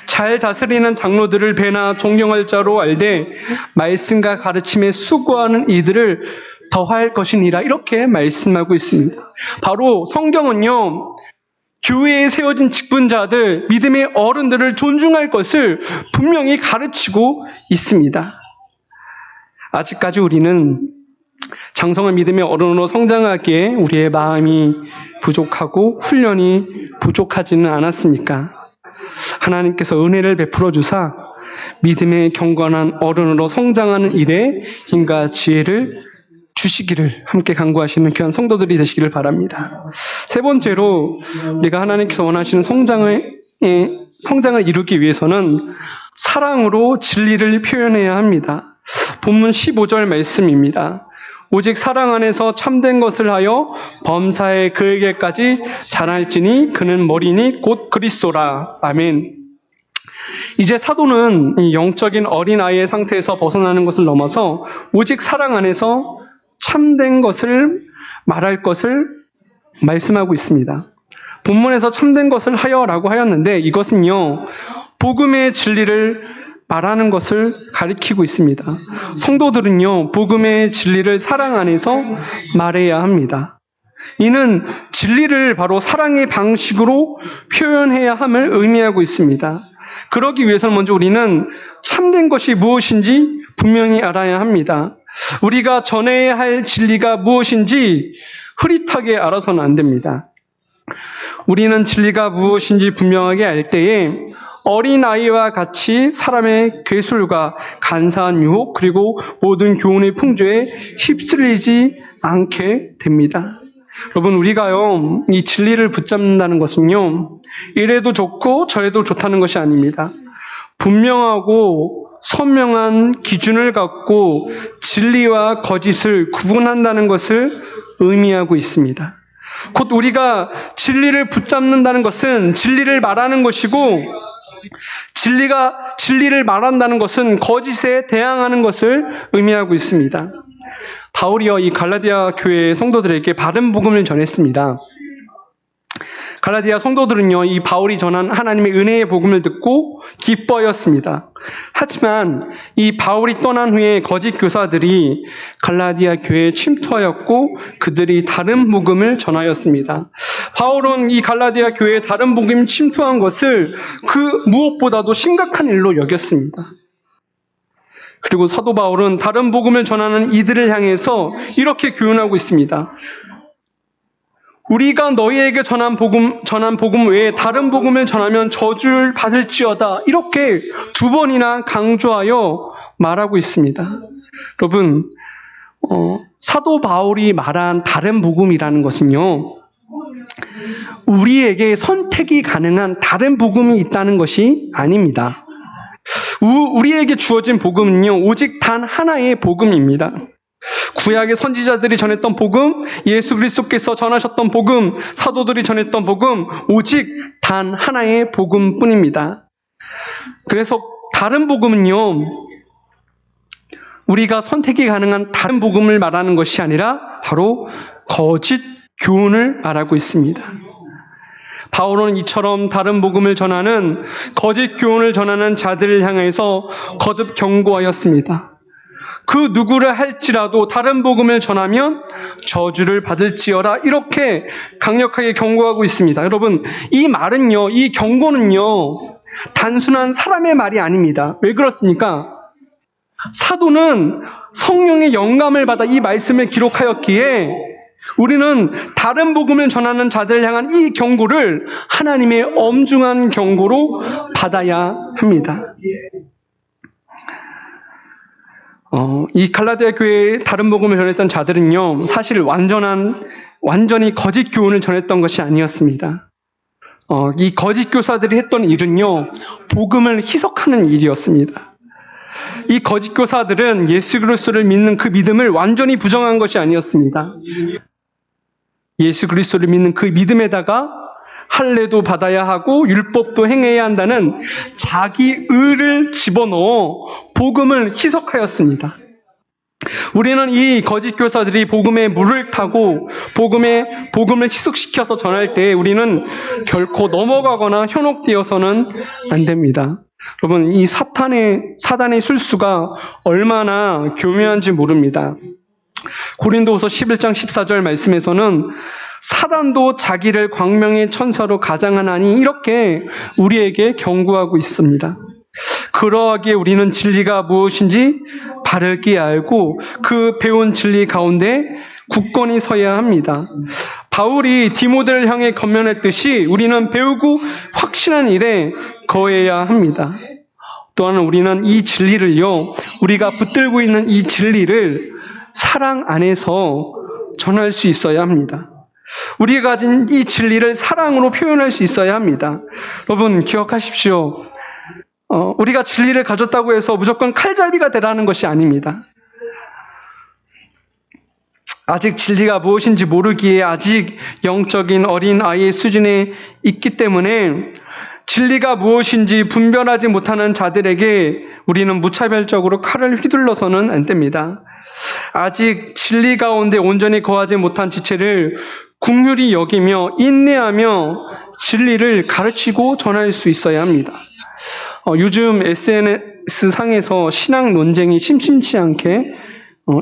잘 다스리는 장로들을 배나 존경할 자로 알되 말씀과 가르침에 수고하는 이들을 더할 것이니라, 이렇게 말씀하고 있습니다. 바로 성경은요, 교회에 세워진 직분자들, 믿음의 어른들을 존중할 것을 분명히 가르치고 있습니다. 아직까지 우리는 장성한 믿음의 어른으로 성장하기에 우리의 마음이 부족하고 훈련이 부족하지는 않았습니까? 하나님께서 은혜를 베풀어 주사 믿음의 경건한 어른으로 성장하는 일에 힘과 지혜를 주시기를 함께 간구하시는 귀한 성도들이 되시기를 바랍니다. 세 번째로 우리가 하나님께서 원하시는 성장을 이루기 위해서는 사랑으로 진리를 표현해야 합니다. 본문 15절 말씀입니다. 오직 사랑 안에서 참된 것을 하여 범사에 그에게까지 자랄지니 그는 머리니 곧 그리스도라. 아멘. 이제 사도는 영적인 어린아이의 상태에서 벗어나는 것을 넘어서 오직 사랑 안에서 참된 것을 말할 것을 말씀하고 있습니다. 본문에서 참된 것을 하여라고 하였는데 이것은요, 복음의 진리를 말하는 것을 가리키고 있습니다. 성도들은요, 복음의 진리를 사랑 안에서 말해야 합니다. 이는 진리를 바로 사랑의 방식으로 표현해야 함을 의미하고 있습니다. 그러기 위해서는 먼저 우리는 참된 것이 무엇인지 분명히 알아야 합니다. 우리가 전해야 할 진리가 무엇인지 흐릿하게 알아서는 안 됩니다. 우리는 진리가 무엇인지 분명하게 알 때에 어린아이와 같이 사람의 괴술과 간사한 유혹 그리고 모든 교훈의 풍조에 휩쓸리지 않게 됩니다. 여러분, 우리가요, 이 진리를 붙잡는다는 것은요, 이래도 좋고 저래도 좋다는 것이 아닙니다. 분명하고 선명한 기준을 갖고 진리와 거짓을 구분한다는 것을 의미하고 있습니다. 곧 우리가 진리를 붙잡는다는 것은 진리를 말하는 것이고, 진리를 말한다는 것은 거짓에 대항하는 것을 의미하고 있습니다. 바울이요, 이 갈라디아 교회 성도들에게 바른 복음을 전했습니다. 갈라디아 성도들은요, 이 바울이 전한 하나님의 은혜의 복음을 듣고 기뻐하였습니다. 하지만 이 바울이 떠난 후에 거짓 교사들이 갈라디아 교회에 침투하였고 그들이 다른 복음을 전하였습니다. 바울은 이 갈라디아 교회에 다른 복음이 침투한 것을 그 무엇보다도 심각한 일로 여겼습니다. 그리고 사도 바울은 다른 복음을 전하는 이들을 향해서 이렇게 교훈하고 있습니다. 우리가 너희에게 전한 복음 외에 다른 복음을 전하면 저주를 받을지어다. 이렇게 두 번이나 강조하여 말하고 있습니다. 여러분, 사도 바울이 말한 다른 복음이라는 것은요, 우리에게 선택이 가능한 다른 복음이 있다는 것이 아닙니다. 우리에게 주어진 복음은요, 오직 단 하나의 복음입니다. 구약의 선지자들이 전했던 복음, 예수 그리스도께서 전하셨던 복음, 사도들이 전했던 복음, 오직 단 하나의 복음뿐입니다. 그래서 다른 복음은요, 우리가 선택이 가능한 다른 복음을 말하는 것이 아니라 바로 거짓 교훈을 말하고 있습니다. 바울은 이처럼 다른 복음을 전하는 거짓 교훈을 전하는 자들을 향해서 거듭 경고하였습니다. 그 누구를 할지라도 다른 복음을 전하면 저주를 받을지어라, 이렇게 강력하게 경고하고 있습니다. 여러분, 이 말은요, 이 경고는요, 단순한 사람의 말이 아닙니다. 왜 그렇습니까? 사도는 성령의 영감을 받아 이 말씀을 기록하였기에 우리는 다른 복음을 전하는 자들을 향한 이 경고를 하나님의 엄중한 경고로 받아야 합니다. 이 갈라디아 교회에 다른 복음을 전했던 자들은요, 사실 완전히 거짓 교훈을 전했던 것이 아니었습니다. 이 거짓 교사들이 했던 일은요, 복음을 희석하는 일이었습니다. 이 거짓 교사들은 예수 그리스도를 믿는 그 믿음을 완전히 부정한 것이 아니었습니다. 예수 그리스도를 믿는 그 믿음에다가 할례도 받아야 하고 율법도 행해야 한다는 자기 의를 집어넣어 복음을 희석하였습니다. 우리는 이 거짓 교사들이 복음에 물을 타고 복음을 희석시켜서 전할 때 우리는 결코 넘어가거나 현혹되어서는 안 됩니다. 여러분, 이 사단의 술수가 얼마나 교묘한지 모릅니다. 고린도후서 11장 14절 말씀에서는 사단도 자기를 광명의 천사로 가장하나니, 이렇게 우리에게 경고하고 있습니다. 그러하기에 우리는 진리가 무엇인지 바르게 알고 그 배운 진리 가운데 굳건히 서야 합니다. 바울이 디모데를 향해 권면했듯이 우리는 배우고 확신한 일에 거해야 합니다. 또한 우리는 이 진리를요, 우리가 붙들고 있는 이 진리를 사랑 안에서 전할 수 있어야 합니다. 우리가 가진 이 진리를 사랑으로 표현할 수 있어야 합니다. 여러분 기억하십시오. 우리가 진리를 가졌다고 해서 무조건 칼잡이가 되라는 것이 아닙니다. 아직 진리가 무엇인지 모르기에 아직 영적인 어린 아이의 수준에 있기 때문에 진리가 무엇인지 분별하지 못하는 자들에게 우리는 무차별적으로 칼을 휘둘러서는 안 됩니다. 아직 진리 가운데 온전히 거하지 못한 지체를 긍휼히 여기며 인내하며 진리를 가르치고 전할 수 있어야 합니다. 요즘 SNS 상에서 신앙 논쟁이 심심치 않게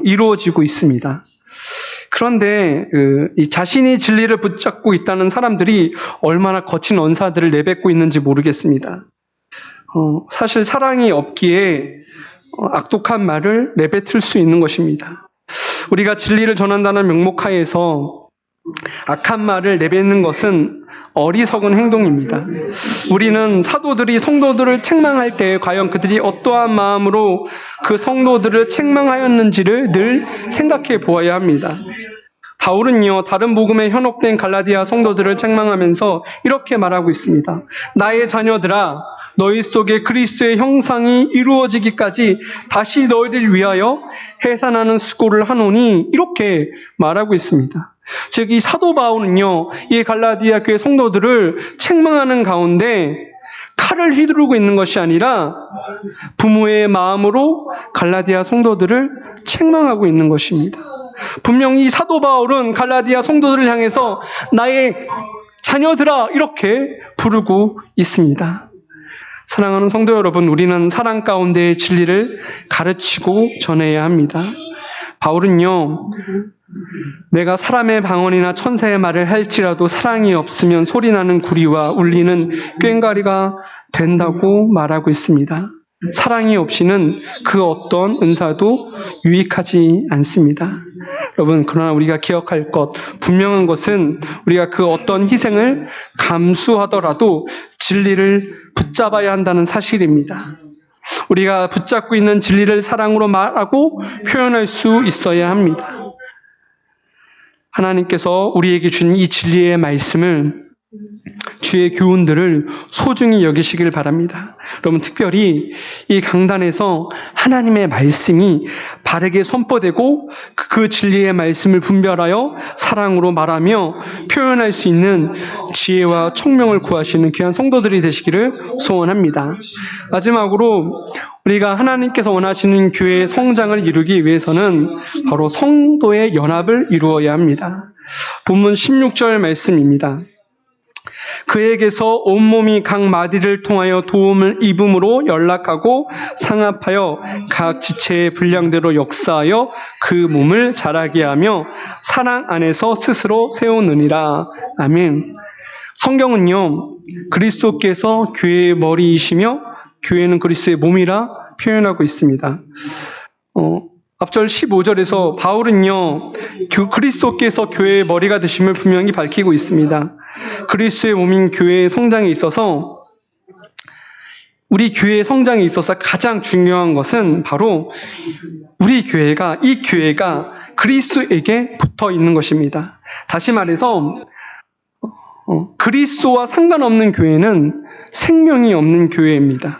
이루어지고 있습니다. 그런데 이 자신이 진리를 붙잡고 있다는 사람들이 얼마나 거친 언사들을 내뱉고 있는지 모르겠습니다. 사실 사랑이 없기에 악독한 말을 내뱉을 수 있는 것입니다. 우리가 진리를 전한다는 명목하에서 악한 말을 내뱉는 것은 어리석은 행동입니다. 우리는 사도들이 성도들을 책망할 때 과연 그들이 어떠한 마음으로 그 성도들을 책망하였는지를 늘 생각해 보아야 합니다. 바울은요, 다른 복음에 현혹된 갈라디아 성도들을 책망하면서 이렇게 말하고 있습니다. 나의 자녀들아, 너희 속에 그리스도의 형상이 이루어지기까지 다시 너희를 위하여 해산하는 수고를 하노니, 이렇게 말하고 있습니다. 즉, 이 사도 바울은요, 이 갈라디아 교회 성도들을 책망하는 가운데 칼을 휘두르고 있는 것이 아니라 부모의 마음으로 갈라디아 성도들을 책망하고 있는 것입니다. 분명히 사도 바울은 갈라디아 성도들을 향해서 나의 자녀들아 이렇게 부르고 있습니다. 사랑하는 성도 여러분, 우리는 사랑 가운데의 진리를 가르치고 전해야 합니다. 바울은요, 내가 사람의 방언이나 천사의 말을 할지라도 사랑이 없으면 소리나는 구리와 울리는 꽹과리가 된다고 말하고 있습니다. 사랑이 없이는 그 어떤 은사도 유익하지 않습니다. 여러분, 그러나 우리가 기억할 것, 분명한 것은 우리가 그 어떤 희생을 감수하더라도 진리를 붙잡아야 한다는 사실입니다. 우리가 붙잡고 있는 진리를 사랑으로 말하고 표현할 수 있어야 합니다. 하나님께서 우리에게 준 이 진리의 말씀을, 주의 교훈들을 소중히 여기시길 바랍니다. 여러분, 특별히 이 강단에서 하나님의 말씀이 바르게 선포되고 그 진리의 말씀을 분별하여 사랑으로 말하며 표현할 수 있는 지혜와 총명을 구하시는 귀한 성도들이 되시기를 소원합니다. 마지막으로 우리가 하나님께서 원하시는 교회의 성장을 이루기 위해서는 바로 성도의 연합을 이루어야 합니다. 본문 16절 말씀입니다. 그에게서 온몸이 각 마디를 통하여 도움을 입음으로 연락하고 상합하여 각 지체의 분량대로 역사하여 그 몸을 자라게 하며 사랑 안에서 스스로 세우느니라. 아멘. 성경은요, 그리스도께서 교회의 머리이시며 교회는 그리스도의 몸이라 표현하고 있습니다. 앞절 15절에서 바울은요, 그리스도께서 교회의 머리가 되심을 분명히 밝히고 있습니다. 그리스도의 몸인 교회의 성장에 있어서, 우리 교회의 성장에 있어서 가장 중요한 것은 바로 우리 교회가, 이 교회가 그리스도에게 붙어 있는 것입니다. 다시 말해서 그리스도와 상관없는 교회는 생명이 없는 교회입니다.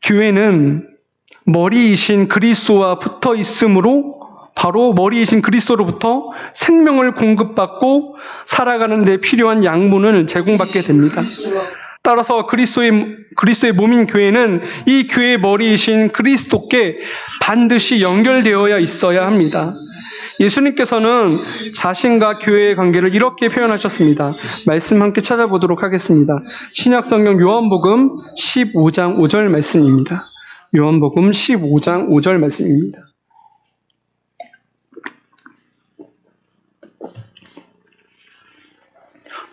교회는 머리이신 그리스도와 붙어 있으므로 바로 머리이신 그리스도로부터 생명을 공급받고 살아가는 데 필요한 양분을 제공받게 됩니다. 따라서 그리스도의 몸인 교회는 이 교회의 머리이신 그리스도께 반드시 연결되어야 있어야 합니다. 예수님께서는 자신과 교회의 관계를 이렇게 표현하셨습니다. 말씀 함께 찾아보도록 하겠습니다. 신약성경 요한복음 15장 5절 말씀입니다. 요한복음 15장 5절 말씀입니다.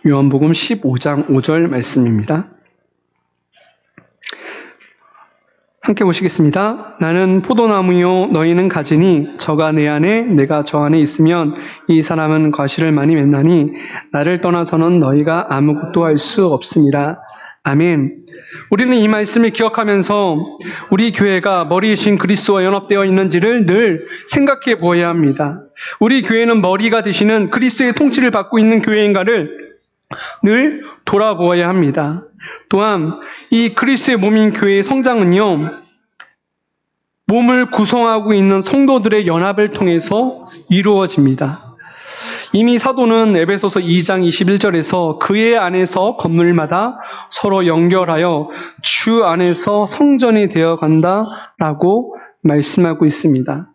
요한복음 15장 5절 말씀입니다. 함께 보시겠습니다. 나는 포도나무요 너희는 가지니 저가 내 안에 내가 저 안에 있으면 이 사람은 과실을 많이 맺나니 나를 떠나서는 너희가 아무것도 할 수 없음이라. 아멘. 우리는 이 말씀을 기억하면서 우리 교회가 머리이신 그리스도와 연합되어 있는지를 늘 생각해 보아야 합니다. 우리 교회는 머리가 되시는 그리스도의 통치를 받고 있는 교회인가를 늘 돌아보아야 합니다. 또한 이 그리스도의 몸인 교회의 성장은요, 몸을 구성하고 있는 성도들의 연합을 통해서 이루어집니다. 이미 사도는 에베소서 2장 21절에서 그의 안에서 건물마다 서로 연결하여 주 안에서 성전이 되어 간다라고 말씀하고 있습니다.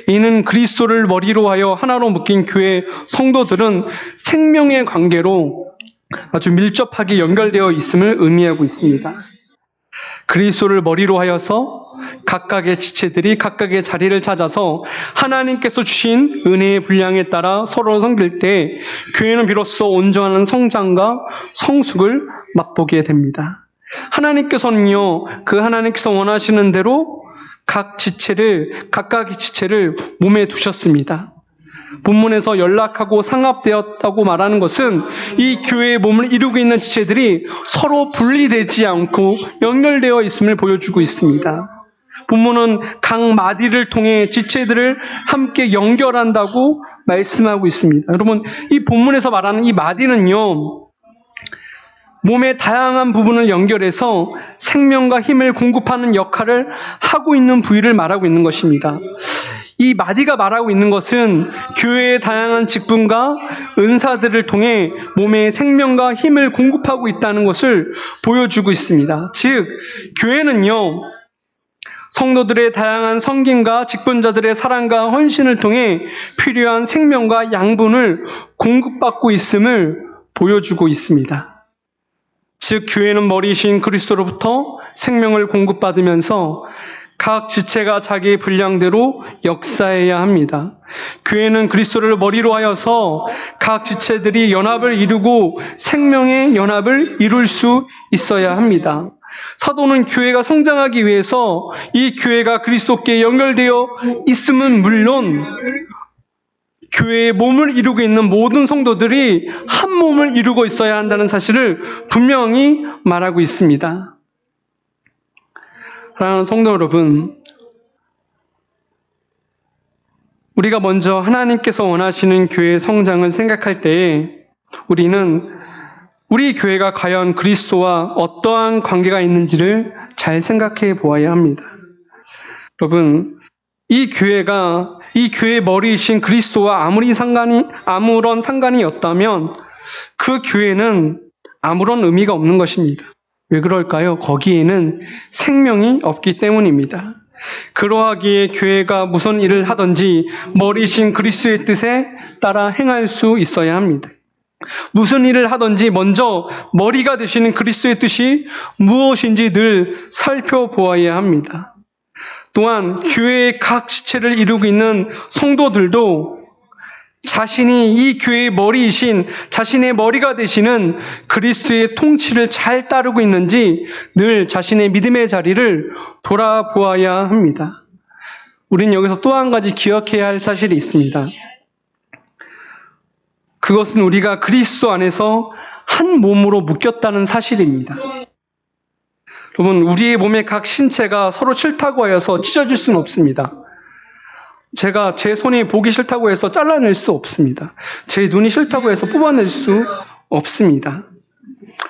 이는 그리스도를 머리로 하여 하나로 묶인 교회 성도들은 생명의 관계로 아주 밀접하게 연결되어 있음을 의미하고 있습니다. 그리스도를 머리로 하여서 각각의 지체들이 각각의 자리를 찾아서 하나님께서 주신 은혜의 분량에 따라 서로 섬길 때 교회는 비로소 온전한 성장과 성숙을 맛보게 됩니다. 하나님께서는요, 그 하나님께서 원하시는 대로 각각의 지체를 몸에 두셨습니다. 본문에서 연락하고 상합되었다고 말하는 것은 이 교회의 몸을 이루고 있는 지체들이 서로 분리되지 않고 연결되어 있음을 보여주고 있습니다. 본문은 각 마디를 통해 지체들을 함께 연결한다고 말씀하고 있습니다. 여러분, 이 본문에서 말하는 이 마디는요, 몸의 다양한 부분을 연결해서 생명과 힘을 공급하는 역할을 하고 있는 부위를 말하고 있는 것입니다. 이 마디가 말하고 있는 것은 교회의 다양한 직분과 은사들을 통해 몸에 생명과 힘을 공급하고 있다는 것을 보여주고 있습니다. 즉, 교회는요, 성도들의 다양한 섬김과 직분자들의 사랑과 헌신을 통해 필요한 생명과 양분을 공급받고 있음을 보여주고 있습니다. 즉, 교회는 머리이신 그리스도로부터 생명을 공급받으면서 각 지체가 자기의 분량대로 역사해야 합니다. 교회는 그리스도를 머리로 하여서 각 지체들이 연합을 이루고 생명의 연합을 이룰 수 있어야 합니다. 사도는 교회가 성장하기 위해서 이 교회가 그리스도께 연결되어 있음은 물론 교회의 몸을 이루고 있는 모든 성도들이 한 몸을 이루고 있어야 한다는 사실을 분명히 말하고 있습니다. 사랑하는 성도 여러분, 우리가 먼저 하나님께서 원하시는 교회의 성장을 생각할 때에 우리는 우리 교회가 과연 그리스도와 어떠한 관계가 있는지를 잘 생각해 보아야 합니다. 여러분, 이 교회의 머리이신 그리스도와 아무런 상관이 없다면 그 교회는 아무런 의미가 없는 것입니다. 왜 그럴까요? 거기에는 생명이 없기 때문입니다. 그러하기에 교회가 무슨 일을 하든지 머리이신 그리스도의 뜻에 따라 행할 수 있어야 합니다. 무슨 일을 하든지 먼저 머리가 되시는 그리스도의 뜻이 무엇인지 늘 살펴보아야 합니다. 또한 교회의 각 지체를 이루고 있는 성도들도 자신이 이 교회의 머리이신 자신의 머리가 되시는 그리스도의 통치를 잘 따르고 있는지 늘 자신의 믿음의 자리를 돌아보아야 합니다. 우리는 여기서 또 한 가지 기억해야 할 사실이 있습니다. 그것은 우리가 그리스도 안에서 한 몸으로 묶였다는 사실입니다. 여러분, 우리의 몸의 각 신체가 서로 싫다고 하여서 찢어질 수는 없습니다. 제가 제 손이 보기 싫다고 해서 잘라낼 수 없습니다. 제 눈이 싫다고 해서 뽑아낼 수 없습니다.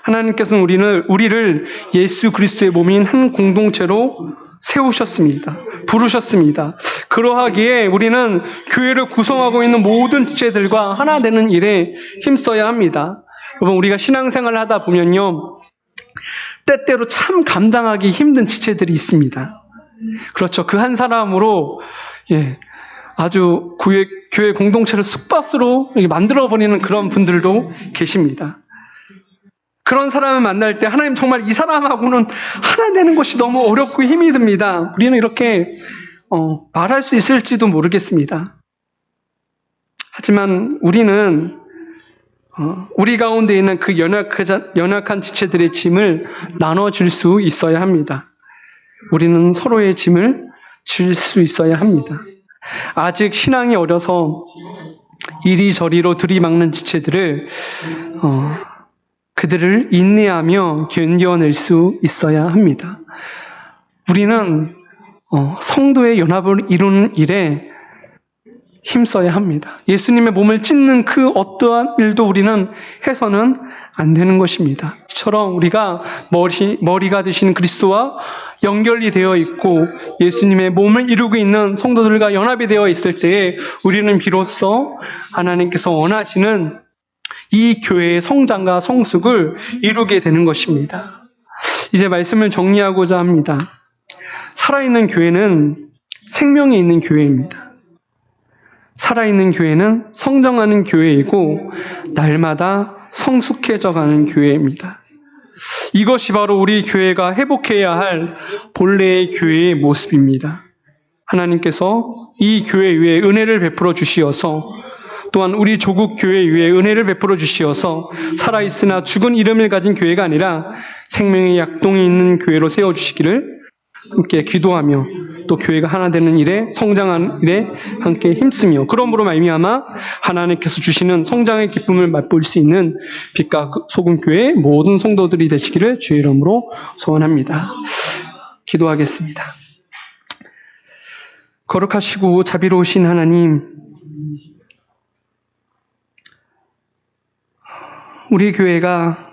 하나님께서는 우리를 예수 그리스도의 몸인 한 공동체로 세우셨습니다. 부르셨습니다. 그러하기에 우리는 교회를 구성하고 있는 모든 지체들과 하나 되는 일에 힘써야 합니다. 여러분, 우리가 신앙생활을 하다 보면요, 때때로 참 감당하기 힘든 지체들이 있습니다. 그렇죠. 그 한 사람으로 아주 교회 공동체를 쑥밭으로 만들어버리는 그런 분들도 계십니다. 그런 사람을 만날 때 하나님 정말 이 사람하고는 하나 되는 것이 너무 어렵고 힘이 듭니다. 우리는 이렇게 말할 수 있을지도 모르겠습니다. 하지만 우리는 우리 가운데 있는 그 연약한 지체들의 짐을 나눠줄 수 있어야 합니다. 우리는 서로의 짐을 질 수 있어야 합니다. 아직 신앙이 어려서 이리저리로 들이막는 지체들을 그들을 인내하며 견뎌낼 수 있어야 합니다. 우리는 성도의 연합을 이루는 일에 힘써야 합니다. 예수님의 몸을 찢는 그 어떠한 일도 우리는 해서는 안 되는 것입니다. 이처럼 우리가 머리가 되신 그리스도와 연결이 되어 있고 예수님의 몸을 이루고 있는 성도들과 연합이 되어 있을 때에 우리는 비로소 하나님께서 원하시는 이 교회의 성장과 성숙을 이루게 되는 것입니다. 이제 말씀을 정리하고자 합니다. 살아있는 교회는 생명이 있는 교회입니다. 살아있는 교회는 성장하는 교회이고 날마다 성숙해져가는 교회입니다. 이것이 바로 우리 교회가 회복해야 할 본래의 교회의 모습입니다. 하나님께서 이 교회 위에 은혜를 베풀어 주시어서 또한 우리 조국 교회 위에 은혜를 베풀어 주시어서 살아있으나 죽은 이름을 가진 교회가 아니라 생명의 약동이 있는 교회로 세워주시기를 함께 기도하며 또 교회가 하나 되는 일에 성장하는 일에 함께 힘쓰며 그러므로 말미암아 하나님께서 주시는 성장의 기쁨을 맛볼 수 있는 빛과 소금 교회의 모든 성도들이 되시기를 주의 이름으로 소원합니다. 기도하겠습니다. 거룩하시고 자비로우신 하나님, 우리 교회가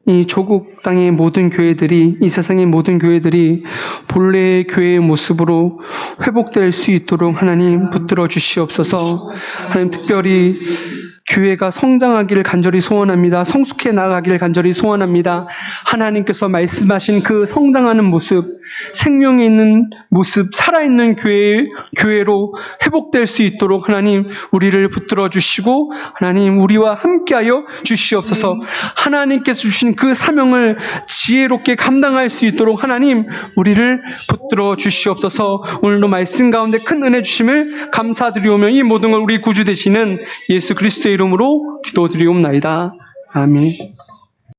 이 조국 땅의 모든 교회들이, 이 세상의 모든 교회들이 본래의 교회의 모습으로 회복될 수 있도록 하나님 붙들어 주시옵소서. 하나님 특별히 교회가 성장하기를 간절히 소원합니다. 성숙해 나가기를 간절히 소원합니다. 하나님께서 말씀하신 그 성장하는 모습, 생명이 있는 모습, 살아있는 교회로 회복될 수 있도록 하나님 우리를 붙들어 주시고 하나님 우리와 함께하여 주시옵소서. 하나님께서 주신 그 사명을 지혜롭게 감당할 수 있도록 하나님 우리를 붙들어 주시옵소서. 오늘도 말씀 가운데 큰 은혜 주심을 감사드리오며 이 모든 걸 우리 구주 되시는 예수 그리스도의 이름으로 기도드리옵나이다. 아멘.